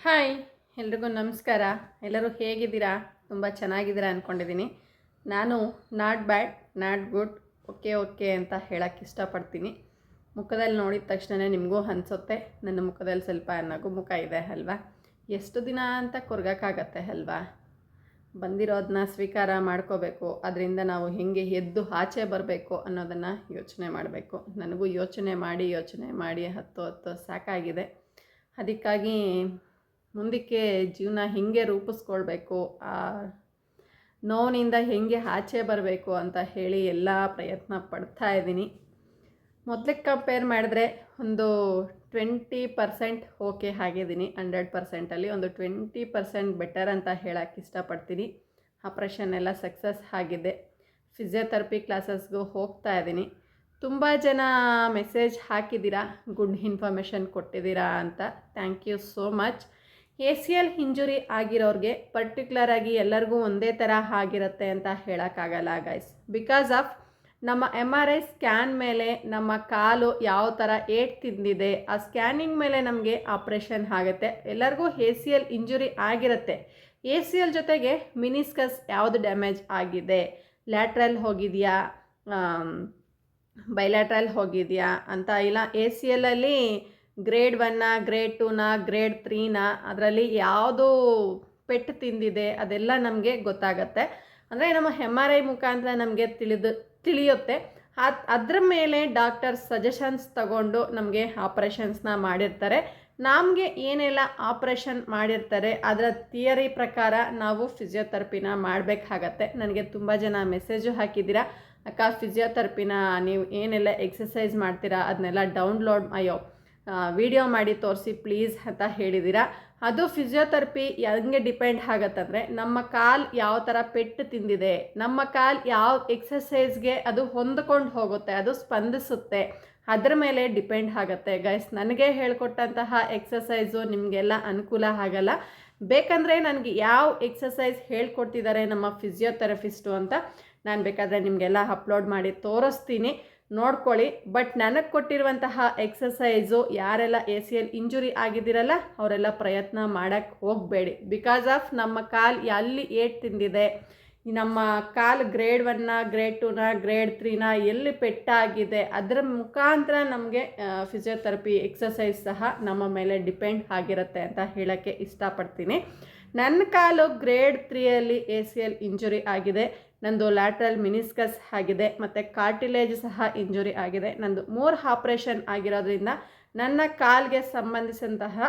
Hi, ಎಲ್ರಿಗೂ ನಮಸ್ಕಾರ. ಎಲ್ಲರೂ ಹೇಗಿದ್ದೀರಾ? ತುಂಬ ಚೆನ್ನಾಗಿದ್ದೀರಾ ಅಂದ್ಕೊಂಡಿದ್ದೀನಿ. ನಾನು not bad, not good, okay okay ಅಂತ ಹೇಳೋಕ್ಕೆ ಇಷ್ಟಪಡ್ತೀನಿ. ಮುಖದಲ್ಲಿ ನೋಡಿದ ತಕ್ಷಣ ನಿಮಗೂ ಅನಿಸುತ್ತೆ ನನ್ನ ಮುಖದಲ್ಲಿ ಸ್ವಲ್ಪ ನಗು ಮುಖ ಇದೆ ಅಲ್ವಾ? ಎಷ್ಟು ದಿನ ಅಂತ ಕೊರ್ಗೋಕ್ಕಾಗತ್ತೆ ಅಲ್ವಾ? ಬಂದಿರೋದನ್ನ ಸ್ವೀಕಾರ ಮಾಡ್ಕೋಬೇಕು. ಅದರಿಂದ ನಾವು ಹೇಗೆ ಎದ್ದು ಆಚೆ ಬರಬೇಕು ಅನ್ನೋದನ್ನು ಯೋಚನೆ ಮಾಡಬೇಕು. ನನಗೂ ಯೋಚನೆ ಮಾಡಿ ಹತ್ತು ಸಾಕಾಗಿದೆ. ಅದಕ್ಕಾಗಿ ಮುಂದಕ್ಕೆ ಜೀವನ ಹೇಗೆ ರೂಪಿಸ್ಕೊಳ್ಬೇಕು, ಆ ನೋವಿನಿಂದ ಹೇಗೆ ಆಚೆ ಬರಬೇಕು ಅಂತ ಹೇಳಿ ಎಲ್ಲ ಪ್ರಯತ್ನ ಪಡ್ತಾ ಇದ್ದೀನಿ. ಮೊದಲಿಗೆ ಕಂಪೇರ್ ಮಾಡಿದ್ರೆ ಒಂದು 20% ಓಕೆ ಆಗಿದ್ದೀನಿ. 100%ಅಲ್ಲಿ ಒಂದು 20% ಬೆಟರ್ ಅಂತ ಹೇಳೋಕ್ಕೆ ಇಷ್ಟಪಡ್ತೀನಿ. ಆಪ್ರೇಷನ್ ಎಲ್ಲ ಸಕ್ಸಸ್ ಆಗಿದೆ. ಫಿಸಿಯೋಥೆರಪಿ ಕ್ಲಾಸಸ್ಗೂ ಹೋಗ್ತಾ ಇದ್ದೀನಿ. ತುಂಬ ಜನ ಮೆಸೇಜ್ ಹಾಕಿದ್ದೀರಾ, ಗುಡ್ ಇನ್ಫಾರ್ಮೇಷನ್ ಕೊಟ್ಟಿದ್ದೀರಾ ಅಂತ. Thank you so much. ACL injury ಆಗಿರೋರಿಗೆ ಪರ್ಟಿಕ್ಯುಲರಾಗಿ ಎಲ್ಲರಿಗೂ ಒಂದೇ ಥರ ಆಗಿರುತ್ತೆ ಅಂತ ಹೇಳೋಕ್ಕಾಗಲ್ಲ ಗೈಸ್. ಬಿಕಾಸ್ ಆಫ್ ನಮ್ಮ MRI ಸ್ಕ್ಯಾನ್ ಮೇಲೆ ನಮ್ಮ ಕಾಲು ಯಾವ ಥರ ಏಟ್ ತಿಂದಿದೆ, ಆ ಸ್ಕ್ಯಾನಿಂಗ್ ಮೇಲೆ ನಮಗೆ ಆಪ್ರೇಷನ್ ಆಗುತ್ತೆ. ಎಲ್ಲರಿಗೂ ACL ಇಂಜುರಿ ಆಗಿರುತ್ತೆ. ACL ಜೊತೆಗೆ ಮಿನಿಸ್ಕಸ್ ಯಾವುದು ಡ್ಯಾಮೇಜ್ ಆಗಿದೆ, ಲ್ಯಾಟ್ರಲ್ ಹೋಗಿದೆಯಾ, ಬೈಲ್ಯಾಟ್ರಲ್ ಹೋಗಿದೆಯಾ ಅಂತ. ಇಲ್ಲ ACLಲ್ಲಿ ಗ್ರೇಡ್ 1, ಗ್ರೇಡ್ 2, ಗ್ರೇಡ್ 3 ಅದರಲ್ಲಿ ಯಾವುದು ಪೆಟ್ಟು ತಿಂದಿದೆ ಅದೆಲ್ಲ ನಮಗೆ ಗೊತ್ತಾಗತ್ತೆ. ಅಂದರೆ ನಮ್ಮ MRI ಮುಖಾಂತರ ನಮಗೆ ತಿಳಿಯುತ್ತೆ. ಅದ್ರ ಮೇಲೆ ಡಾಕ್ಟರ್ ಸಜೆಷನ್ಸ್ ತಗೊಂಡು ನಮಗೆ ಆಪ್ರೇಷನ್ಸ್ನ ಮಾಡಿರ್ತಾರೆ. ನಮಗೆ ಏನೆಲ್ಲ ಆಪ್ರೇಷನ್ ಮಾಡಿರ್ತಾರೆ ಅದರ ಥಿಯರಿ ಪ್ರಕಾರ ನಾವು ಫಿಸಿಯೋಥೆರಪಿನ ಮಾಡಬೇಕಾಗತ್ತೆ. ನನಗೆ ತುಂಬ ಜನ ಮೆಸೇಜು ಹಾಕಿದ್ದೀರಾ, ಅಕ್ಕ ಫಿಸಿಯೋಥೆರಪಿನ ನೀವು ಏನೆಲ್ಲ ಎಕ್ಸಸೈಸ್ ಮಾಡ್ತೀರಾ ಅದನ್ನೆಲ್ಲ ಡೌನ್ಲೋಡ್ ವಿಡಿಯೋ ಮಾಡಿ ತೋರಿಸಿ ಪ್ಲೀಸ್ ಅಂತ ಹೇಳಿದ್ದೀರಾ. ಅದು ಫಿಸಿಯೋಥೆರಪಿ ಹೆಂಗೆ ಡಿಪೆಂಡ್ ಆಗತ್ತಂದರೆ ನಮ್ಮ ಕಾಲು ಯಾವ ಥರ ಪೆಟ್ಟು ತಿಂದಿದೆ, ನಮ್ಮ ಕಾಲು ಯಾವ ಎಕ್ಸಸೈಸ್ಗೆ ಅದು ಹೊಂದ್ಕೊಂಡು ಹೋಗುತ್ತೆ, ಅದು ಸ್ಪಂದಿಸುತ್ತೆ, ಅದ್ರ ಮೇಲೆ ಡಿಪೆಂಡ್ ಆಗುತ್ತೆ ಗೈಸ್. ನನಗೆ ಹೇಳ್ಕೊಟ್ಟಂತಹ ಎಕ್ಸಸೈಸು ನಿಮಗೆಲ್ಲ ಅನುಕೂಲ ಆಗಲ್ಲ. ಬೇಕಂದರೆ ನನಗೆ ಯಾವ ಎಕ್ಸಸೈಸ್ ಹೇಳ್ಕೊಡ್ತಿದ್ದಾರೆ ನಮ್ಮ ಫಿಸಿಯೋಥೆರಪಿಸ್ಟು ಅಂತ ನಾನು ಬೇಕಾದರೆ ನಿಮಗೆಲ್ಲ ಅಪ್ಲೋಡ್ ಮಾಡಿ ತೋರಿಸ್ತೀನಿ, ನೋಡ್ಕೊಳ್ಳಿ. ಬಟ್ ನನಗೆ ಕೊಟ್ಟಿರುವಂತಹ ಎಕ್ಸಸೈಸು ಯಾರೆಲ್ಲ ACL ಇಂಜುರಿ ಆಗಿದ್ದೀರಲ್ಲ ಅವರೆಲ್ಲ ಪ್ರಯತ್ನ ಮಾಡೋಕ್ಕೆ ಹೋಗಬೇಡಿ. ಬಿಕಾಸ್ ಆಫ್ ನಮ್ಮ ಕಾಲು ಎಲ್ಲಿ ಏಟ್ ತಿಂದಿದೆ, ನಮ್ಮ ಕಾಲು ಗ್ರೇಡ್ 1, ಗ್ರೇಡ್ 2, ಗ್ರೇಡ್ 3 ಎಲ್ಲಿ ಪೆಟ್ಟಾಗಿದೆ ಅದರ ಮುಖಾಂತರ ನಮಗೆ ಫಿಸಿಯೋಥೆರಪಿ ಎಕ್ಸಸೈಸ್ ಸಹ ನಮ್ಮ ಮೇಲೆ ಡಿಪೆಂಡ್ ಆಗಿರುತ್ತೆ ಅಂತ ಹೇಳೋಕ್ಕೆ ಇಷ್ಟಪಡ್ತೀನಿ. ನನ್ನ ಕಾಲು ಗ್ರೇಡ್ 3ಅಲ್ಲಿ ACL ಇಂಜುರಿ ಆಗಿದೆ. ನಂದು ಲ್ಯಾಟ್ರಲ್ ಮಿನಿಸ್ಕಸ್ ಆಗಿದೆ ಮತ್ತು ಕಾರ್ಟಿಲೇಜ್ ಸಹ ಇಂಜುರಿ ಆಗಿದೆ. ನಂದು 3 ಆಪ್ರೇಷನ್ ಆಗಿರೋದ್ರಿಂದ ನನ್ನ ಕಾಲಿಗೆ ಸಂಬಂಧಿಸಿದಂತಹ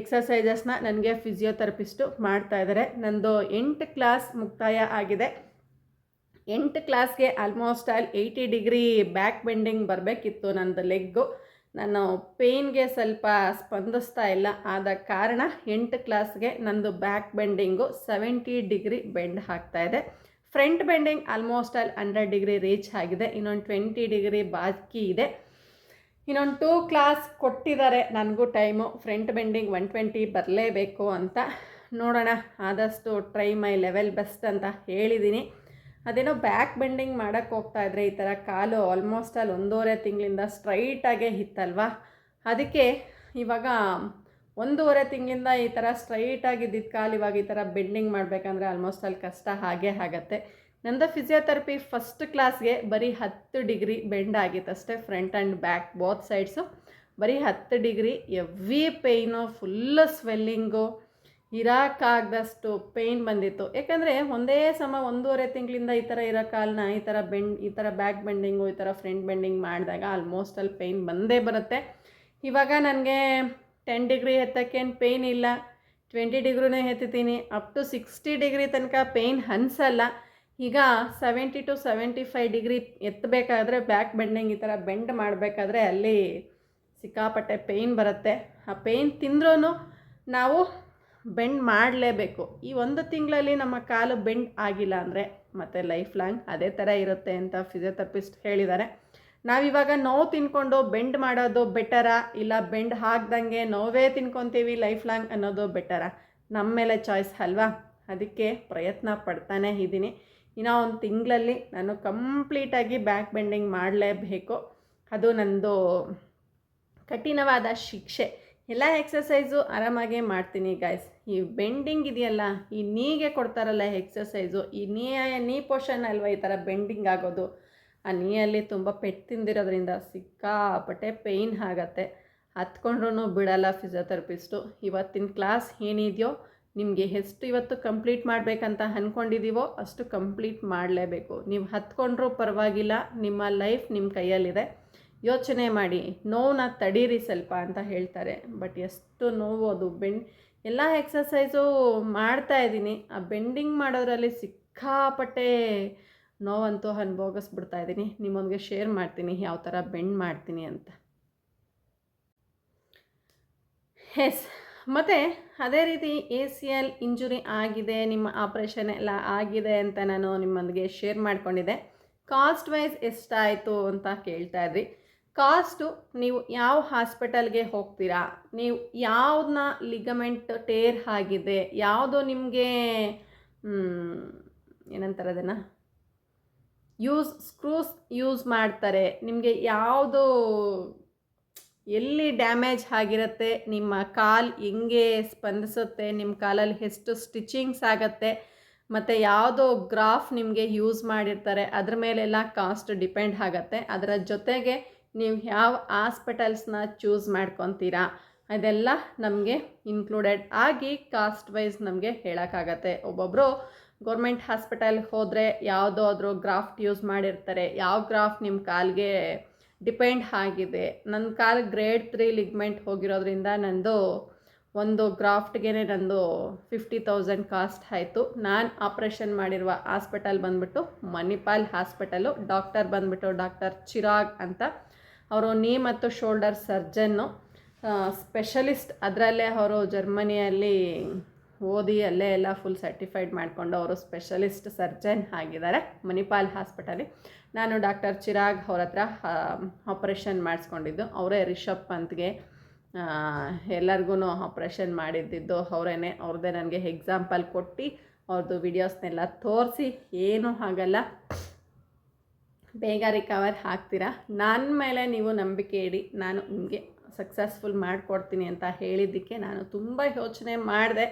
ಎಕ್ಸಸೈಸಸ್ನ ನನಗೆ ಫಿಸಿಯೋಥೆರಪಿಸ್ಟು ಮಾಡ್ತಾ ಇದ್ದಾರೆ. ನಂದು 8 ಕ್ಲಾಸ್ ಮುಕ್ತಾಯ ಆಗಿದೆ. 8 ಕ್ಲಾಸ್ಗೆ ಆಲ್ಮೋಸ್ಟ್ 80 ಡಿಗ್ರಿ ಬ್ಯಾಕ್ ಬೆಂಡಿಂಗ್ ಬರಬೇಕಿತ್ತು ನಂದು ಲೆಗ್ಗು. ನಾನು ಪೇಯ್ನ್ಗೆ ಸ್ವಲ್ಪ ಸ್ಪಂದಿಸ್ತಾ ಇಲ್ಲ. ಆದ ಕಾರಣ 8 ಕ್ಲಾಸ್ಗೆ ನಂದು ಬ್ಯಾಕ್ ಬೆಂಡಿಂಗು 70 ಡಿಗ್ರಿ ಬೆಂಡ್ ಆಗ್ತಾಯಿದೆ. Front bending almost 100 degree reach ಆಗಿದೆ. ಇನ್ನೊಂದು 20 ಡಿಗ್ರಿ ಬಾಕಿ ಇದೆ. ಇನ್ನೊಂದು 2 ಕ್ಲಾಸ್ ಕೊಟ್ಟಿದ್ದಾರೆ ನನಗೂ ಟೈಮು. ಫ್ರಂಟ್ ಬೆಂಡಿಂಗ್ 120 ಬರಲೇಬೇಕು ಅಂತ. ನೋಡೋಣ, ಆದಷ್ಟು ಟ್ರೈ ಮೈ ಲೆವೆಲ್ ಬೆಸ್ಟ್ ಅಂತ ಹೇಳಿದ್ದೀನಿ. ಅದೇನೋ ಬ್ಯಾಕ್ ಬೆಂಡಿಂಗ್ ಮಾಡೋಕ್ಕೆ ಹೋಗ್ತಾಯಿದ್ರೆ ಈ ಥರ ಕಾಲು ಆಲ್ಮೋಸ್ಟ್ 1.5 ತಿಂಗಳಿಂದ ಸ್ಟ್ರೈಟಾಗೇ ಇತ್ತಲ್ವ, ಅದಕ್ಕೆ ಇವಾಗ 1.5 ತಿಂಗಳಿಂದ ಈ ಥರ ಸ್ಟ್ರೈಟಾಗಿದ್ದಿದ್ದು ಕಾಲು ಇವಾಗ ಈ ಥರ ಬೆಂಡಿಂಗ್ ಮಾಡಬೇಕಂದ್ರೆ ಆಲ್ಮೋಸ್ಟ್ ಕಷ್ಟ ಆಗೇ ಆಗುತ್ತೆ. ನಂದು ಫಿಸಿಯೋಥೆರಪಿ ಫಸ್ಟ್ ಕ್ಲಾಸ್ಗೆ ಬರೀ 10 ಡಿಗ್ರಿ ಬೆಂಡ್ ಆಗಿತ್ತಷ್ಟೇ. Front and back both sides ಬರೀ 10 degree. Heavy pain, full swelling, ಇರೋಕ್ಕಾಗ್ದಷ್ಟು ಪೇಯ್ನ್ ಬಂದಿತ್ತು. ಯಾಕಂದರೆ ಒಂದೇ ಸಮ 1.5 ತಿಂಗಳಿಂದ ಈ ಥರ ಇರೋ ಕಾಲನ್ನ ಈ ಥರ ಬ್ಯಾಕ್ ಬೆಂಡಿಂಗು, ಈ ಥರ ಫ್ರಂಟ್ ಬೆಂಡಿಂಗ್ ಮಾಡಿದಾಗ ಆಲ್ಮೋಸ್ಟ್ ಪೇಯ್ನ್ ಬಂದೇ ಬರುತ್ತೆ. ಇವಾಗ ನನಗೆ 10 ಡಿಗ್ರಿ ಎತ್ತಕ್ಕೇನು ಪೇಯ್ನ್ ಇಲ್ಲ, 20 ಡಿಗ್ರಿನೇ ಎತ್ತೀನಿ. ಅಪ್ ಟು 60 ಡಿಗ್ರಿ ತನಕ ಪೇಯ್ನ್ ಅನಿಸಲ್ಲ. ಈಗ 70 to 75 ಡಿಗ್ರಿ ಎತ್ತಬೇಕಾದ್ರೆ ಬ್ಯಾಕ್ ಬೆಂಡಿಂಗ್ ಈ ಥರ ಬೆಂಡ್ ಮಾಡಬೇಕಾದ್ರೆ ಅಲ್ಲಿ ಸಿಕ್ಕಾಪಟ್ಟೆ ಪೇಯ್ನ್ ಬರುತ್ತೆ. ಆ ಪೇಯ್ನ್ ತಿಂದ್ರೂ ನಾವು ಬೆಂಡ್ ಮಾಡಲೇಬೇಕು. ಈ 1 ತಿಂಗಳಲ್ಲಿ ನಮ್ಮ ಕಾಲು ಬೆಂಡ್ ಆಗಿಲ್ಲ ಅಂದರೆ ಮತ್ತು ಲೈಫ್ ಲಾಂಗ್ ಅದೇ ಥರ ಇರುತ್ತೆ ಅಂತ ಫಿಸಿಯೋಥೆರಪಿಸ್ಟ್ ಹೇಳಿದ್ದಾರೆ. ನಾವಿವಾಗ ನೋವು ತಿನ್ಕೊಂಡು ಬೆಂಡ್ ಮಾಡೋದು ಬೆಟರಾ, ಇಲ್ಲ ಬೆಂಡ್ ಹಾಕ್ದಂಗೆ ನೋವೇ ತಿನ್ಕೊತೀವಿ ಲೈಫ್ ಲಾಂಗ್ ಅನ್ನೋದು ಬೆಟರಾ? ನಮ್ಮ ಮೇಲೆ ಚಾಯ್ಸ್ ಅಲ್ವಾ? ಅದಕ್ಕೆ ಪ್ರಯತ್ನ ಪಡ್ತಾನೇ ಇದ್ದೀನಿ. ಇನ್ನೂ 1 ತಿಂಗಳಲ್ಲಿ ನಾನು ಕಂಪ್ಲೀಟಾಗಿ ಬ್ಯಾಕ್ ಬೆಂಡಿಂಗ್ ಮಾಡಲೇಬೇಕು. ಅದು ನನ್ನದು ಕಠಿಣವಾದ ಶಿಕ್ಷೆ. ಎಲ್ಲ ಎಕ್ಸಸೈಸು ಆರಾಮಾಗೇ ಮಾಡ್ತೀನಿ ಗೈಸ್. ಈ ಬೆಂಡಿಂಗ್ ಇದೆಯಲ್ಲ, ಈ ನೀಗೆ ಕೊಡ್ತಾರಲ್ಲ ಎಕ್ಸಸೈಸು, ಈ ನೀ ಪೋರ್ಷನ್ ಅಲ್ವಾ ಈ ಥರ ಬೆಂಡಿಂಗ್ ಆಗೋದು. ಆ ನೀಯಲ್ಲಿ ತುಂಬ ಪೆಟ್ಟು ತಿಂದಿರೋದ್ರಿಂದ ಸಿಕ್ಕಾಪಟ್ಟೆ ಪೇಯ್ನ್ ಆಗತ್ತೆ. ಹತ್ಕೊಂಡ್ರೂ ಬಿಡಲ್ಲ ಫಿಸಿಯೋಥೆರಪಿಸ್ಟು. ಇವತ್ತಿನ ಕ್ಲಾಸ್ ಏನಿದೆಯೋ ನಿಮಗೆ ಎಷ್ಟು ಇವತ್ತು ಕಂಪ್ಲೀಟ್ ಮಾಡಬೇಕಂತ ಅಂದ್ಕೊಂಡಿದ್ದೀವೋ ಅಷ್ಟು ಕಂಪ್ಲೀಟ್ ಮಾಡಲೇಬೇಕು. ನೀವು ಹತ್ಕೊಂಡ್ರೂ ಪರವಾಗಿಲ್ಲ, ನಿಮ್ಮ ಲೈಫ್ ನಿಮ್ಮ ಕೈಯಲ್ಲಿದೆ. ಯೋಚನೆ ಮಾಡಿ, ನೋವನ್ನ ತಡೀರಿ ಸ್ವಲ್ಪ ಅಂತ ಹೇಳ್ತಾರೆ. ಬಟ್ ಎಷ್ಟು ನೋವು ಅದು. ಎಲ್ಲ ಎಕ್ಸಸೈಸು ಮಾಡ್ತಾಯಿದ್ದೀನಿ, ಆ ಬೆಂಡಿಂಗ್ ಮಾಡೋದ್ರಲ್ಲಿ ಸಿಕ್ಕಾಪಟ್ಟೆ ನೋವಂತೂ ಅನುಭವಿಸ್ಬಿಡ್ತಾ ಇದ್ದೀನಿ. ನಿಮ್ಮೊಂದಿಗೆ ಶೇರ್ ಮಾಡ್ತೀನಿ ಯಾವ ಥರ ಬೆಂಡ್ ಮಾಡ್ತೀನಿ ಅಂತ. ಎಸ್, ಮತ್ತು ಅದೇ ರೀತಿ ACL ಇಂಜುರಿ ಆಗಿದೆ, ನಿಮ್ಮ ಆಪ್ರೇಷನ್ ಎಲ್ಲ ಆಗಿದೆ ಅಂತ ನಾನು ನಿಮ್ಮೊಂದಿಗೆ ಶೇರ್ ಮಾಡ್ಕೊಂಡಿದ್ದೆ. ಕಾಸ್ಟ್ ವೈಸ್ ಎಷ್ಟಾಯಿತು ಅಂತ ಕೇಳ್ತಾ ಇದ್ರಿ. ಕಾಸ್ಟು ನೀವು ಯಾವ ಹಾಸ್ಪಿಟಲ್ಗೆ ಹೋಗ್ತೀರಾ, ನೀವು ಯಾವುದನ್ನ ಲಿಗಮೆಂಟ್ ಟೇರ್ ಆಗಿದೆ, ಯಾವುದು ನಿಮಗೆ ಏನಂತಾರೆ ಅದನ್ನು ಸ್ಕ್ರೂಸ್ ಯೂಸ್ ಮಾಡ್ತಾರೆ, ನಿಮಗೆ ಯಾವುದು ಎಲ್ಲಿ ಡ್ಯಾಮೇಜ್ ಆಗಿರುತ್ತೆ, ನಿಮ್ಮ ಕಾಲು ಹೆಂಗೆ ಸ್ಪಂದಿಸುತ್ತೆ, ನಿಮ್ಮ ಕಾಲಲ್ಲಿ ಎಷ್ಟು ಸ್ಟಿಚಿಂಗ್ಸ್ ಆಗುತ್ತೆ, ಮತ್ತು ಯಾವುದೋ ಗ್ರಾಫ್ ನಿಮಗೆ ಯೂಸ್ ಮಾಡಿರ್ತಾರೆ, ಅದ್ರ ಮೇಲೆಲ್ಲ ಕಾಸ್ಟ್ ಡಿಪೆಂಡ್ ಆಗುತ್ತೆ. ಅದರ ಜೊತೆಗೆ ನೀವು ಯಾವ ಹಾಸ್ಪಿಟಲ್ಸ್ನ ಚೂಸ್ ಮಾಡ್ಕೊತೀರಾ ಅದೆಲ್ಲ ನಮಗೆ ಇನ್ಕ್ಲೂಡೆಡ್ ಆಗಿ ಕಾಸ್ಟ್ ವೈಸ್ ನಮಗೆ ಹೇಳೋಕ್ಕಾಗತ್ತೆ. ಒಬ್ಬೊಬ್ಬರು ಗೌರ್ಮೆಂಟ್ ಹಾಸ್ಪಿಟಲ್ಗೆ ಹೋದರೆ ಯಾವುದಾದ್ರೂ ಗ್ರಾಫ್ಟ್ ಯೂಸ್ ಮಾಡಿರ್ತಾರೆ. ಯಾವ ಗ್ರಾಫ್ಟ್ ನಿಮ್ಮ ಕಾಲಿಗೆ ಡಿಪೆಂಡ್ ಆಗಿದೆ. ನನ್ನ ಕಾಲು ಗ್ರೇಡ್ 3 ಲಿಗ್ಮೆಂಟ್ ಹೋಗಿರೋದ್ರಿಂದ ನಂದು ಒಂದು ಗ್ರಾಫ್ಟ್ಗೆ ನಂದು 50,000 ಕಾಸ್ಟ್ ಆಯಿತು. ನಾನು ಆಪ್ರೇಷನ್ ಮಾಡಿರುವ ಹಾಸ್ಪಿಟಲ್ ಬಂದುಬಿಟ್ಟು ಮಣಿಪಾಲ್ ಹಾಸ್ಪಿಟಲು. ಡಾಕ್ಟರ್ ಬಂದುಬಿಟ್ಟು ಡಾಕ್ಟರ್ ಚಿರಾಗ್ ಅಂತ. ಅವರು ನೀ ಮತ್ತು ಶೋಲ್ಡರ್ ಸರ್ಜನ್ನು, ಸ್ಪೆಷಲಿಸ್ಟ್. ಅದರಲ್ಲೇ ಅವರು ಜರ್ಮನಿಯಲ್ಲಿ ಓದಿ ಅಲ್ಲೇ ಎಲ್ಲ ಫುಲ್ ಸರ್ಟಿಫೈಡ್ ಮಾಡಿಕೊಂಡು ಅವರು ಸ್ಪೆಷಲಿಸ್ಟ್ ಸರ್ಜನ್ ಆಗಿದ್ದಾರೆ ಮಣಿಪಾಲ್ ಹಾಸ್ಪಿಟಲಿ. ನಾನು ಡಾಕ್ಟರ್ ಚಿರಾಗ್ ಅವ್ರ ಹತ್ರ ಆಪ್ರೇಷನ್ ಮಾಡಿಸ್ಕೊಂಡಿದ್ದು. ಅವರೇ ರಿಷಬ್ ಪಂತ್ಗೆ ಎಲ್ಲರಿಗೂ ಆಪ್ರೇಷನ್ ಮಾಡಿದ್ದಿದ್ದು ಅವರೇನೆ. ಅವ್ರದ್ದೇ ನನಗೆ ಎಕ್ಸಾಂಪಲ್ ಕೊಟ್ಟು ಅವ್ರದ್ದು ವಿಡಿಯೋಸ್ನೆಲ್ಲ ತೋರಿಸಿ, ಏನೂ ಆಗಲ್ಲ, ಬೇಗ ರಿಕವರ್ ಆಗ್ತೀರಾ, ನನ್ನ ಮೇಲೆ ನೀವು ನಂಬಿಕೆ ಇಡಿ, ನಾನು ನಿಮಗೆ ಸಕ್ಸಸ್ಫುಲ್ ಮಾಡಿಕೊಡ್ತೀನಿ ಅಂತ ಹೇಳಿದ್ದಕ್ಕೆ ನಾನು ತುಂಬ ಯೋಚನೆ ಮಾಡಿದೆ.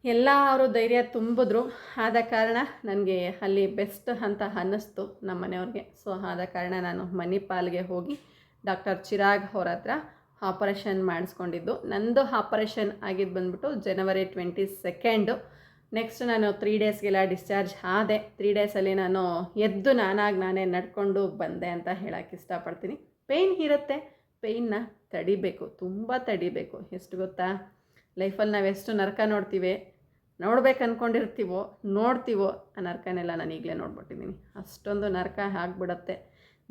ಎಲ್ಲ ಅವರು ಧೈರ್ಯ ತುಂಬಿದ್ರು. ಆದ ಕಾರಣ ನನಗೆ ಅಲ್ಲಿ ಬೆಸ್ಟ್ ಅಂತ ಅನ್ನಿಸ್ತು ನಮ್ಮ ಮನೆಯವ್ರಿಗೆ. ಸೊ ಆದ ಕಾರಣ ನಾನು ಮಣಿಪಾಲ್ಗೆ ಹೋಗಿ ಡಾಕ್ಟರ್ ಚಿರಾಗ್ ಅವ್ರ ಹತ್ರ ಆಪರೇಷನ್ ಮಾಡಿಸ್ಕೊಂಡಿದ್ದು. ನಂದು ಆಪರೇಷನ್ ಆಗಿದ್ದು ಬಂದ್ಬಿಟ್ಟು ಜನವರಿ 22. ನೆಕ್ಸ್ಟ್ ನಾನು 3 ಡೇಸ್ಗೆಲ್ಲ ಡಿಸ್ಚಾರ್ಜ್ ಆದೆ. 3 ಡೇಸಲ್ಲಿ ನಾನು ಎದ್ದು ನಾನೇ ನಡ್ಕೊಂಡು ಬಂದೆ ಅಂತ ಹೇಳೋಕ್ಕೆ ಇಷ್ಟಪಡ್ತೀನಿ. ಪೇಯ್ನ್ ಇರುತ್ತೆ, ಪೇಯ್ನ ತಡಿಬೇಕು, ತುಂಬ ತಡಿಬೇಕು. ಎಷ್ಟು ಗೊತ್ತಾ, ಲೈಫಲ್ಲಿ ನಾವು ಎಷ್ಟು ನರಕ ನೋಡ್ಬೇಕು ಅಂದ್ಕೊಂಡಿರ್ತೀವೋ ನೋಡ್ತೀವೋ, ಆ ನರಕನೆಲ್ಲ ನಾನು ಈಗಲೇ ನೋಡ್ಬಿಟ್ಟಿದ್ದೀನಿ. ಅಷ್ಟೊಂದು ನರಕ ಆಗಿಬಿಡತ್ತೆ.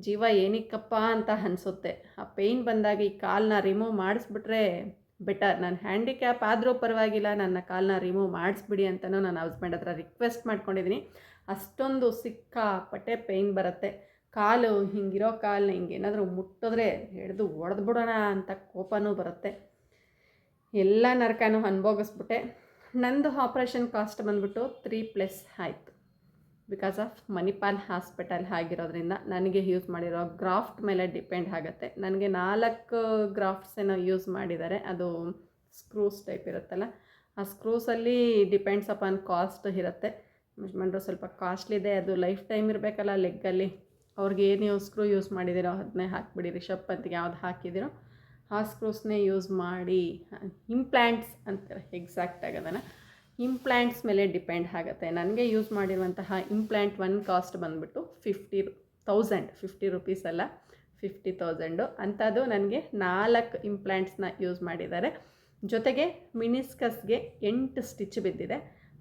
ಜೀವ ಏನಕ್ಕಪ್ಪ ಅಂತ ಅನಿಸುತ್ತೆ. ಆ ಪೇಯ್ನ್ ಬಂದಾಗ ಈ ಕಾಲನ್ನ ರಿಮೂವ್ ಮಾಡಿಸ್ಬಿಟ್ರೆ ಬೆಟರ್. ನಾನು ಹ್ಯಾಂಡಿಕ್ಯಾಪ್ ಆದರೂ ಪರವಾಗಿಲ್ಲ, ನನ್ನ ಕಾಲನ್ನ ರಿಮೂವ್ ಮಾಡಿಸ್ಬಿಡಿ ಅಂತಲೂ ನನ್ನ ಹಸ್ಬೆಂಡ್ ಹತ್ರ ರಿಕ್ವೆಸ್ಟ್ ಮಾಡ್ಕೊಂಡಿದ್ದೀನಿ. ಅಷ್ಟೊಂದು ಸಿಕ್ಕಾಪಟ್ಟೆ ಪೇಯ್ನ್ ಬರುತ್ತೆ. ಕಾಲು ಹಿಂಗಿರೋ ಕಾಲನ್ನ ಹಿಂಗೇನಾದರೂ ಮುಟ್ಟಿದ್ರೆ ಹಿಡಿದು ಹೊಡೆದ್ಬಿಡೋಣ ಅಂತ ಕೋಪನೂ ಬರುತ್ತೆ. ಎಲ್ಲ ನರಕನೂ ಅನುಭವಿಸ್ಬಿಟ್ಟೆ. ನಂದು ಆಪ್ರೇಷನ್ ಕಾಸ್ಟ್ ಬಂದ್ಬಿಟ್ಟು 3+ ಆಯಿತು. ಬಿಕಾಸ್ ಆಫ್ ಮಣಿಪಾಲ್ ಹಾಸ್ಪಿಟಲ್ ಆಗಿರೋದ್ರಿಂದ ನನಗೆ ಯೂಸ್ ಮಾಡಿರೋ ಗ್ರಾಫ್ಟ್ ಮೇಲೆ ಡಿಪೆಂಡ್ ಆಗುತ್ತೆ. ನನಗೆ 4 ಗ್ರಾಫ್ಟ್ಸ್ ಏನೋ ಯೂಸ್ ಮಾಡಿದ್ದಾರೆ. ಅದು ಸ್ಕ್ರೂಸ್ ಟೈಪ್ ಇರುತ್ತಲ್ಲ, ಆ ಸ್ಕ್ರೂಸಲ್ಲಿ ಡಿಪೆಂಡ್ಸ್ ಅಪಾನ್ ಕಾಸ್ಟ್ ಇರುತ್ತೆ. ಮೆಜರ್ಮೆಂಟು ಸ್ವಲ್ಪ ಕಾಸ್ಟ್ಲಿದೆ. ಅದು ಲೈಫ್ ಟೈಮ್ ಇರಬೇಕಲ್ಲ ಲೆಗ್ಗಲ್ಲಿ. ಅವ್ರಿಗೆ ಏನು ಸ್ಕ್ರೂ ಯೂಸ್ ಮಾಡಿದಿರೋ ಅದನ್ನೇ ಹಾಕಿಬಿಡಿ. ರಿಷಬ್ ಪಂತ್ಗೆ ಯಾವ್ದು ಹಾಕಿದಿರೋ ಆ ಸ್ಕ್ರೂಸ್ನೇ ಯೂಸ್ ಮಾಡಿ. ಇಂಪ್ಲ್ಯಾಂಟ್ಸ್ ಅಂತಾರೆ ಎಕ್ಸಾಕ್ಟಾಗಿ, ಅದನ್ನು ಇಂಪ್ಲ್ಯಾಂಟ್ಸ್ ಮೇಲೆ ಡಿಪೆಂಡ್ ಆಗುತ್ತೆ. ನನಗೆ ಯೂಸ್ ಮಾಡಿರುವಂತಹ ಇಂಪ್ಲ್ಯಾಂಟ್ ಒಂದು ಕಾಸ್ಟ್ ಬಂದುಬಿಟ್ಟು 50,000. 50 ರೂಪೀಸ್ ಅಲ್ಲ, 50,000 ಅಂಥದ್ದು. ನನಗೆ 4 ಇಂಪ್ಲ್ಯಾಂಟ್ಸ್ನ ಯೂಸ್ ಮಾಡಿದ್ದಾರೆ. ಜೊತೆಗೆ ಮಿನಿಸ್ಕಸ್ಗೆ 8 ಸ್ಟಿಚ್ ಬಿದ್ದಿದೆ.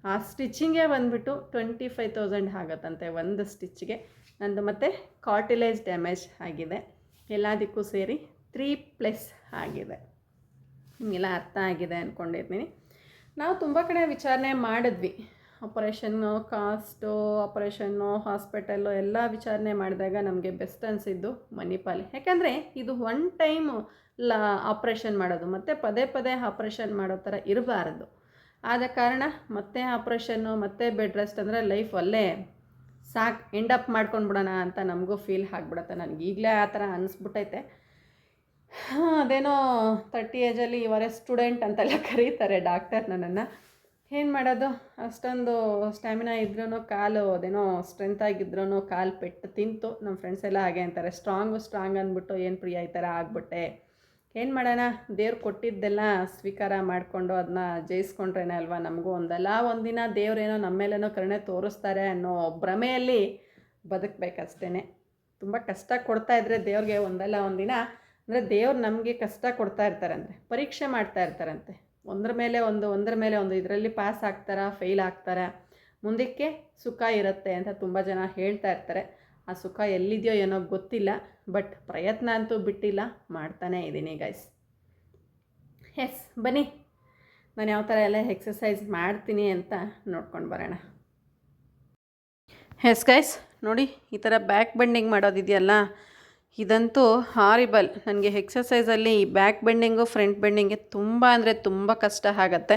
ಆ ಸ್ಟಿಚ್ಚಿಂಗೇ ಬಂದುಬಿಟ್ಟು 25,000 ಆಗುತ್ತಂತೆ ಒಂದು ಸ್ಟಿಚ್ಗೆ. ನಂದು ಮತ್ತು ಕಾರ್ಟಿಲೇಜ್ ಡ್ಯಾಮೇಜ್ ಆಗಿದೆ. ಎಲ್ಲದಕ್ಕೂ ಸೇರಿ 3+ ಆಗಿದೆ. ನಿಮಗೆಲ್ಲ ಅರ್ಥ ಆಗಿದೆ ಅಂದ್ಕೊಂಡಿರ್ತೀನಿ. ನಾವು ತುಂಬ ಕಡೆ ವಿಚಾರಣೆ ಮಾಡಿದ್ವಿ. ಆಪರೇಷನ್ನು ಕಾಸ್ಟು, ಆಪರೇಷನ್ನು ಹಾಸ್ಪಿಟಲ್ಲು ಎಲ್ಲ ವಿಚಾರಣೆ ಮಾಡಿದಾಗ ನಮಗೆ ಬೆಸ್ಟ್ ಅನಿಸಿದ್ದು ಮಣಿಪಾಲ್. ಯಾಕಂದರೆ ಇದು 1 ಟೈಮ್ ಆಪ್ರೇಷನ್ ಮಾಡೋದು, ಮತ್ತು ಪದೇ ಆಪ್ರೇಷನ್ ಮಾಡೋ ಥರ ಇರಬಾರ್ದು. ಆದ ಕಾರಣ ಮತ್ತೆ ಆಪ್ರೇಷನ್ನು, ಮತ್ತೆ ಬೆಡ್ ರೆಸ್ಟ್ ಅಂದರೆ ಲೈಫ್ ಅಲ್ಲೇ ಸಾಕು ಎಂಡಪ್ ಮಾಡ್ಕೊಂಡ್ಬಿಡೋಣ ಅಂತ ನಮಗೂ ಫೀಲ್ ಆಗಿಬಿಡುತ್ತೆ. ನನಗೆ ಈಗಲೇ ಆ ಥರ ಅನಿಸ್ಬಿಟ್ಟೈತೆ. ಅದೇನೋ 30 ಏಜಲ್ಲಿ ಇವರೇ ಸ್ಟೂಡೆಂಟ್ ಅಂತೆಲ್ಲ ಕರೀತಾರೆ ಡಾಕ್ಟರ್ ನನ್ನನ್ನು. ಏನು ಮಾಡೋದು, ಅಷ್ಟೊಂದು ಸ್ಟ್ಯಾಮಿನಾ ಇದ್ರೂ ಕಾಲು ಅದೇನೋ ಸ್ಟ್ರೆಂತ್ ಆಗಿದ್ರೂ ಕಾಲು ಪೆಟ್ಟು ತಿಂತು. ನಮ್ಮ ಫ್ರೆಂಡ್ಸ್ ಎಲ್ಲ ಹಾಗೆ ಅಂತಾರೆ, ಸ್ಟ್ರಾಂಗ್ ಅಂದ್ಬಿಟ್ಟು ಏನು ಪ್ರಿಯ ಈ ಥರ ಆಗ್ಬಿಟ್ಟೆ. ಏನು ಮಾಡೋಣ, ದೇವ್ರು ಕೊಟ್ಟಿದ್ದೆಲ್ಲ ಸ್ವೀಕಾರ ಮಾಡಿಕೊಂಡು ಅದನ್ನ ಜಯಿಸ್ಕೊಂಡ್ರೇನೆ ಅಲ್ವಾ ನಮಗೂ ಒಂದಲ್ಲ ಒಂದಿನ ದೇವ್ರೇನೋ ನಮ್ಮ ಮೇಲೇನೋ ಕರುಣೆ ತೋರಿಸ್ತಾರೆ ಅನ್ನೋ ಭ್ರಮೆಯಲ್ಲಿ ಬದುಕಬೇಕಷ್ಟೇ. ತುಂಬ ಕಷ್ಟ ಕೊಡ್ತಾಯಿದ್ರೆ ದೇವ್ರಿಗೆ ಒಂದಲ್ಲ ಒಂದಿನ, ಅಂದರೆ ದೇವ್ರು ನಮಗೆ ಕಷ್ಟ ಕೊಡ್ತಾ ಇರ್ತಾರಂತೆ, ಪರೀಕ್ಷೆ ಮಾಡ್ತಾ ಇರ್ತಾರಂತೆ. ಒಂದ್ರ ಮೇಲೆ ಒಂದು ಇದರಲ್ಲಿ ಪಾಸ್ ಆಗ್ತಾರಾ ಫೇಲ್ ಆಗ್ತಾರಾ, ಮುಂದಕ್ಕೆ ಸುಖ ಇರುತ್ತೆ ಅಂತ ತುಂಬ ಜನ ಹೇಳ್ತಾ ಇರ್ತಾರೆ. ಆ ಸುಖ ಎಲ್ಲಿದೆಯೋ ಏನೋ ಗೊತ್ತಿಲ್ಲ, ಬಟ್ ಪ್ರಯತ್ನ ಅಂತೂ ಬಿಟ್ಟಿಲ್ಲ, ಮಾಡ್ತಾನೇ ಇದ್ದೀನಿ ಗೈಸ್. ಎಸ್, ಬನ್ನಿ ನಾನು ಯಾವ ಥರ ಎಲ್ಲ ಎಕ್ಸಸೈಸ್ ಮಾಡ್ತೀನಿ ಅಂತ ನೋಡ್ಕೊಂಡು ಬರೋಣ. ಎಸ್ ಗೈಸ್, ನೋಡಿ ಈ ಥರ ಬ್ಯಾಕ್ ಬೆಂಡಿಂಗ್ ಮಾಡೋದಿದೆಯಲ್ಲ, ಇದಂತೂ ಹಾರಿಬಲ್. ನನಗೆ ಎಕ್ಸಸೈಸಲ್ಲಿ ಈ ಬ್ಯಾಕ್ ಬೆಂಡಿಂಗು ಫ್ರಂಟ್ ಬೆಂಡಿಂಗೆ ತುಂಬ ಅಂದರೆ ತುಂಬ ಕಷ್ಟ ಆಗುತ್ತೆ.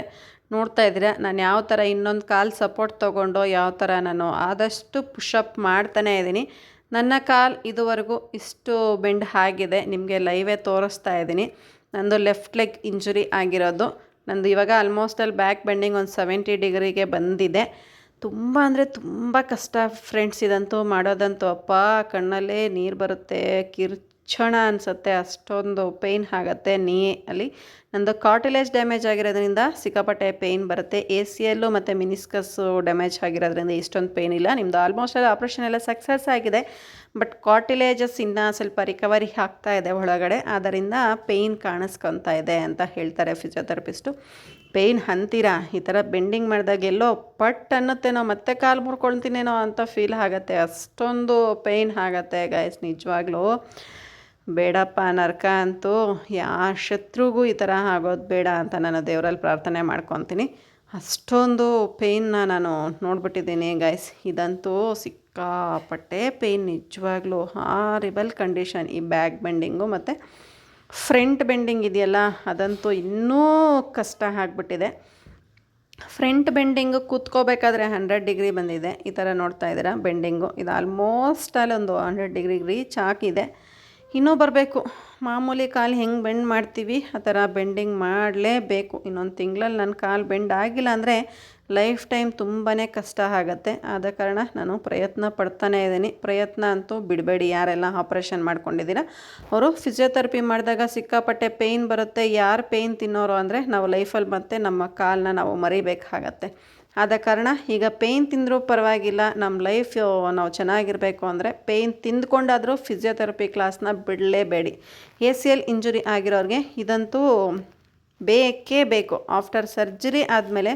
ನೋಡ್ತಾ ಇದ್ದೀರಾ ನಾನು ಯಾವ ಥರ ಇನ್ನೊಂದು ಕಾಲು ಸಪೋರ್ಟ್ ತೊಗೊಂಡು ಯಾವ ಥರ ನಾನು ಆದಷ್ಟು ಪುಷಪ್ ಮಾಡ್ತಾನೇ ಇದ್ದೀನಿ. ನನ್ನ ಕಾಲು ಇದುವರೆಗೂ ಇಷ್ಟು ಬೆಂಡ್ ಆಗಿದೆ, ನಿಮಗೆ ಲೈವೇ ತೋರಿಸ್ತಾ ಇದ್ದೀನಿ. ನಂದು ಲೆಫ್ಟ್ ಲೆಗ್ ಇಂಜುರಿ ಆಗಿರೋದು. ನಂದು ಇವಾಗ ಆಲ್ಮೋಸ್ಟ್ ಅಲ್ಲಿ ಬ್ಯಾಕ್ ಬೆಂಡಿಂಗ್ ಒಂದು 70 ಡಿಗ್ರಿಗೆ ಬಂದಿದೆ. ತುಂಬ ಅಂದರೆ ತುಂಬ ಕಷ್ಟ ಫ್ರೆಂಡ್ಸ್ ಇದಂತೂ ಮಾಡೋದಂತೂ. ಅಪ್ಪ ಕಣ್ಣಲ್ಲೇ ನೀರು ಬರುತ್ತೆ, ಕಿರ್ಚೋಣ ಅನಿಸುತ್ತೆ, ಅಷ್ಟೊಂದು ಪೇಯ್ನ್ ಆಗುತ್ತೆ ಅಲ್ಲಿ. ನಂದು ಕಾರ್ಟಿಲೇಜ್ ಡ್ಯಾಮೇಜ್ ಆಗಿರೋದ್ರಿಂದ ಸಿಕ್ಕಾಪಟ್ಟೆ ಪೇಯ್ನ್ ಬರುತ್ತೆ. ACL ಮತ್ತು ಮಿನಿಸ್ಕಸ್ಸು ಡ್ಯಾಮೇಜ್ ಆಗಿರೋದ್ರಿಂದ ಇಷ್ಟೊಂದು ಪೇಯ್ನ್ ಇಲ್ಲ. ನಿಮ್ಮದು ಆಲ್ಮೋಸ್ಟ್ ಅಲ್ಲಿ ಆಪ್ರೇಷನ್ ಎಲ್ಲ ಸಕ್ಸಸ್ ಆಗಿದೆ, ಬಟ್ ಕಾರ್ಟಿಲೇಜಸ್ ಇನ್ನೂ ಸ್ವಲ್ಪ ರಿಕವರಿ ಆಗ್ತಾ ಇದೆ ಒಳಗಡೆ, ಆದ್ದರಿಂದ ಪೇಯ್ನ್ ಕಾಣಿಸ್ಕೊತಾ ಇದೆ ಅಂತ ಹೇಳ್ತಾರೆ ಫಿಸಿಯೋಥೆರಪಿಸ್ಟು. ಪೇಯ್ನ್ ಅಂತೀರಾ, ಈ ಥರ ಬೆಂಡಿಂಗ್ ಮಾಡಿದಾಗ ಎಲ್ಲೋ ಪಟ್ ಅನ್ನುತ್ತೇನೋ, ಮತ್ತೆ ಕಾಲು ಮುರ್ಕೊಳ್ತೀನೇನೋ ಅಂತ ಫೀಲ್ ಆಗುತ್ತೆ, ಅಷ್ಟೊಂದು ಪೇಯ್ನ್ ಆಗುತ್ತೆ ಗೈಸ್. ನಿಜವಾಗ್ಲೂ ಬೇಡಪ್ಪ, ನರಕ ಅಂತೂ ಯಾವ ಶತ್ರುಗೂ ಈ ಥರ ಆಗೋದು ಬೇಡ ಅಂತ ನಾನು ದೇವರಲ್ಲಿ ಪ್ರಾರ್ಥನೆ ಮಾಡ್ಕೊತೀನಿ. ಅಷ್ಟೊಂದು ಪೇಯ್ನ ನಾನು ನೋಡ್ಬಿಟ್ಟಿದ್ದೀನಿ ಗೈಸ್. ಇದಂತೂ ಸಿಕ್ಕಾಪಟ್ಟೆ ಪೇಯ್ನ್, ನಿಜವಾಗ್ಲೂ ಹಾರಿಬಲ್ ಕಂಡೀಷನ್. ಈ ಬ್ಯಾಕ್ ಬೆಂಡಿಂಗು ಮತ್ತು ಫ್ರಂಟ್ ಬೆಂಡಿಂಗ್ ಇದೆಯಲ್ಲ, ಅದಂತೂ ಇನ್ನೂ ಕಷ್ಟ ಆಗಿಬಿಟ್ಟಿದೆ. ಫ್ರಂಟ್ ಬೆಂಡಿಂಗು ಕೂತ್ಕೋಬೇಕಾದ್ರೆ 100 ಡಿಗ್ರಿ ಬಂದಿದೆ. ಈ ಥರ ನೋಡ್ತಾ ಇದ್ದೀರಾ ಬೆಂಡಿಂಗು, ಇದು ಆಲ್ಮೋಸ್ಟ್ ಅಲ್ಲಿ ಒಂದು 100 ಡಿಗ್ರಿಗೆ ರೀಚ್ ಆಗಿದೆ. ಇನ್ನೂ ಬರಬೇಕು. ಮಾಮೂಲಿ ಕಾಲು ಹೆಂಗೆ ಬೆಂಡ್ ಮಾಡ್ತೀವಿ ಆ ಥರ ಬೆಂಡಿಂಗ್ ಮಾಡಲೇಬೇಕು. ಇನ್ನೊಂದು ತಿಂಗಳಲ್ಲಿ ನನ್ನ ಕಾಲು ಬೆಂಡ್ ಆಗಿಲ್ಲ ಅಂದರೆ ಲೈಫ್ ಟೈಮ್ ತುಂಬಾ ಕಷ್ಟ ಆಗುತ್ತೆ. ಆದ ಕಾರಣ ನಾನು ಪ್ರಯತ್ನ ಪಡ್ತಾನೇ ಇದ್ದೀನಿ. ಪ್ರಯತ್ನ ಅಂತೂ ಬಿಡಬೇಡಿ. ಯಾರೆಲ್ಲ ಆಪ್ರೇಷನ್ ಮಾಡ್ಕೊಂಡಿದ್ದೀರಾ ಅವರು ಫಿಸಿಯೋಥೆರಪಿ ಮಾಡಿದಾಗ ಸಿಕ್ಕಾಪಟ್ಟೆ ಪೇಯ್ನ್ ಬರುತ್ತೆ. ಯಾರು ಪೇಯ್ನ್ ತಿನ್ನೋರು ಅಂದರೆ ನಾವು ಲೈಫಲ್ಲಿ ಮತ್ತೆ ನಮ್ಮ ಕಾಲನ್ನ ನಾವು ಮರಿಬೇಕಾಗತ್ತೆ. ಆದ ಕಾರಣ ಈಗ ಪೇಯ್ನ್ ತಿಂದರೂ ಪರವಾಗಿಲ್ಲ, ನಮ್ಮ ಲೈಫ್ ನಾವು ಚೆನ್ನಾಗಿರಬೇಕು ಅಂದರೆ ಪೇಯ್ನ್ ತಿಂದ್ಕೊಂಡಾದರೂ ಫಿಸಿಯೋಥೆರಪಿ ಕ್ಲಾಸ್ನ ಬಿಡಲೇಬೇಡಿ. ACL ಇಂಜುರಿ ಆಗಿರೋರಿಗೆ ಇದಂತೂ ಬೇಕೇ ಬೇಕು. ಆಫ್ಟರ್ ಸರ್ಜರಿ ಆದಮೇಲೆ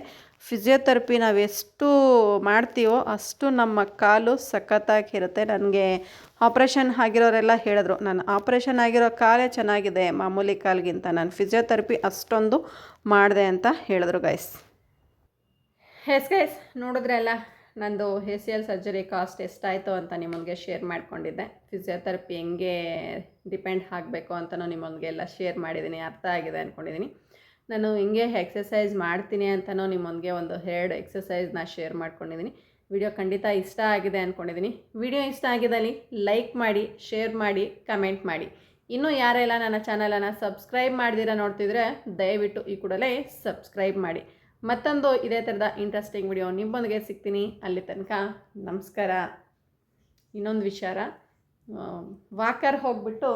ಫಿಸಿಯೋಥೆರಪಿ ನಾವು ಎಷ್ಟು ಮಾಡ್ತೀವೋ ಅಷ್ಟು ನಮ್ಮ ಕಾಲು ಸಖತ್ತಾಗಿರುತ್ತೆ. ನನಗೆ ಆಪ್ರೇಷನ್ ಆಗಿರೋರೆಲ್ಲ ಹೇಳಿದ್ರು, ನಾನು ಆಪ್ರೇಷನ್ ಆಗಿರೋ ಕಾಲೇ ಚೆನ್ನಾಗಿದೆ ಮಾಮೂಲಿ ಕಾಲಿಗಿಂತ, ನಾನು ಫಿಸಿಯೋಥೆರಪಿ ಅಷ್ಟೊಂದು ಮಾಡಿದೆ ಅಂತ ಹೇಳಿದ್ರು ಗೈಸ್. ಎಸ್ ಗೈಸ್, ನೋಡಿದ್ರಲ್ಲ ನಂದು ACL ಸರ್ಜರಿ ಕಾಸ್ಟ್ ಎಷ್ಟಾಯಿತು ಅಂತ ನಿಮ್ಮೊಂದಿಗೆ ಶೇರ್ ಮಾಡ್ಕೊಂಡಿದ್ದೆ. ಫಿಸಿಯೋಥೆರಪಿ ಹೆಂಗೆ ಡಿಪೆಂಡ್ ಆಗಬೇಕು ಅಂತಲೂ ನಿಮ್ಮೊಂದಿಗೆಲ್ಲ ಶೇರ್ ಮಾಡಿದ್ದೀನಿ, ಅರ್ಥ ಆಗಿದೆ ಅಂದ್ಕೊಂಡಿದ್ದೀನಿ. ನಾನು ಹಿಂಗೆ ಎಕ್ಸಸೈಸ್ ಮಾಡ್ತೀನಿ ಅಂತಲೂ ನಿಮ್ಮೊಂದಿಗೆ ಒಂದು 2 ಎಕ್ಸಸೈಸ್ನ ಶೇರ್ ಮಾಡ್ಕೊಂಡಿದ್ದೀನಿ. ವಿಡಿಯೋ ಖಂಡಿತ ಇಷ್ಟ ಆಗಿದೆ ಅಂದ್ಕೊಂಡಿದ್ದೀನಿ. ವಿಡಿಯೋ ಇಷ್ಟ ಆಗಿದ್ದಲ್ಲಿ ಲೈಕ್ ಮಾಡಿ, ಶೇರ್ ಮಾಡಿ, ಕಮೆಂಟ್ ಮಾಡಿ. ಇನ್ನೂ ಯಾರೆಲ್ಲ ನನ್ನ ಚಾನಲನ್ನು ಸಬ್ಸ್ಕ್ರೈಬ್ ಮಾಡ್ದಿರ ನೋಡ್ತಿದ್ರೆ ದಯವಿಟ್ಟು ಈ ಕೂಡಲೇ ಸಬ್ಸ್ಕ್ರೈಬ್ ಮಾಡಿ. ಮತ್ತೊಂದು ಇದೇ ಥರದ ಇಂಟ್ರೆಸ್ಟಿಂಗ್ ವಿಡಿಯೋ ನಿಮ್ಮೊಂದಿಗೆ ಸಿಗ್ತೀನಿ. ಅಲ್ಲಿ ತನಕ ನಮಸ್ಕಾರ. ಇನ್ನೊಂದು ವಿಚಾರ, ವಾಕರ್ ಹೋಗ್ಬಿಟ್ಟು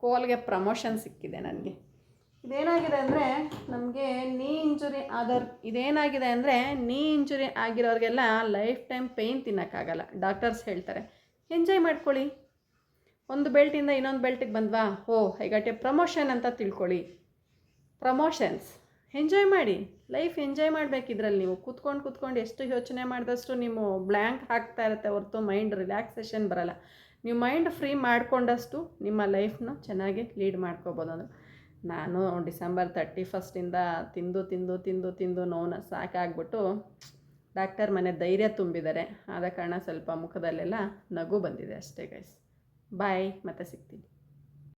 ಕೋಲ್ಗೆ ಪ್ರಮೋಷನ್ ಸಿಕ್ಕಿದೆ ನನಗೆ. ಇದೇನಾಗಿದೆ ಅಂದರೆ ನಮಗೆ ನೀ ಇಂಜುರಿ ಆಗಿರೋರಿಗೆಲ್ಲ ಲೈಫ್ ಟೈಮ್ ಪೇಯ್ನ್ ತಿನ್ನೋಕ್ಕಾಗಲ್ಲ. ಡಾಕ್ಟರ್ಸ್ ಹೇಳ್ತಾರೆ ಎಂಜಾಯ್ ಮಾಡ್ಕೊಳ್ಳಿ, ಒಂದು ಬೆಲ್ಟಿಂದ ಇನ್ನೊಂದು ಬೆಲ್ಟಿಗೆ ಬಂದ್ವಾ, ಐ ಗಾಟ್ ಎ ಪ್ರಮೋಷನ್ ಅಂತ ತಿಳ್ಕೊಳ್ಳಿ. ಪ್ರಮೋಷನ್ಸ್ ಎಂಜಾಯ್ ಮಾಡಿ, ಲೈಫ್ ಎಂಜಾಯ್ ಮಾಡಬೇಕಿದ್ರಲ್ಲಿ. ನೀವು ಕೂತ್ಕೊಂಡು ಎಷ್ಟು ಯೋಚನೆ ಮಾಡಿದಷ್ಟು ನೀವು ಬ್ಲ್ಯಾಂಕ್ ಆಗ್ತಾ ಇರುತ್ತೆ ಹೊರತು ಮೈಂಡ್ ರಿಲ್ಯಾಕ್ಸೇಷನ್ ಬರೋಲ್ಲ. ನೀವು ಮೈಂಡ್ ಫ್ರೀ ಮಾಡಿಕೊಂಡಷ್ಟು ನಿಮ್ಮ ಲೈಫ್ನ ಚೆನ್ನಾಗಿ ಲೀಡ್ ಮಾಡ್ಕೋಬೋದು. ಅಂದ್ರೆ ನಾನು ಡಿಸೆಂಬರ್ 31 ತಿಂದು ನೋವನ್ನು ಸಾಕಾಗ್ಬಿಟ್ಟು ಡಾಕ್ಟರ್ ಮನೆ ಧೈರ್ಯ ತುಂಬಿದ್ದಾರೆ. ಆದ ಕಾರಣ ಸ್ವಲ್ಪ ಮುಖದಲ್ಲೆಲ್ಲ ನಗು ಬಂದಿದೆ ಅಷ್ಟೇ ಗೈಸ್. ಬಾಯ್, ಮತ್ತೆ ಸಿಗ್ತೀನಿ.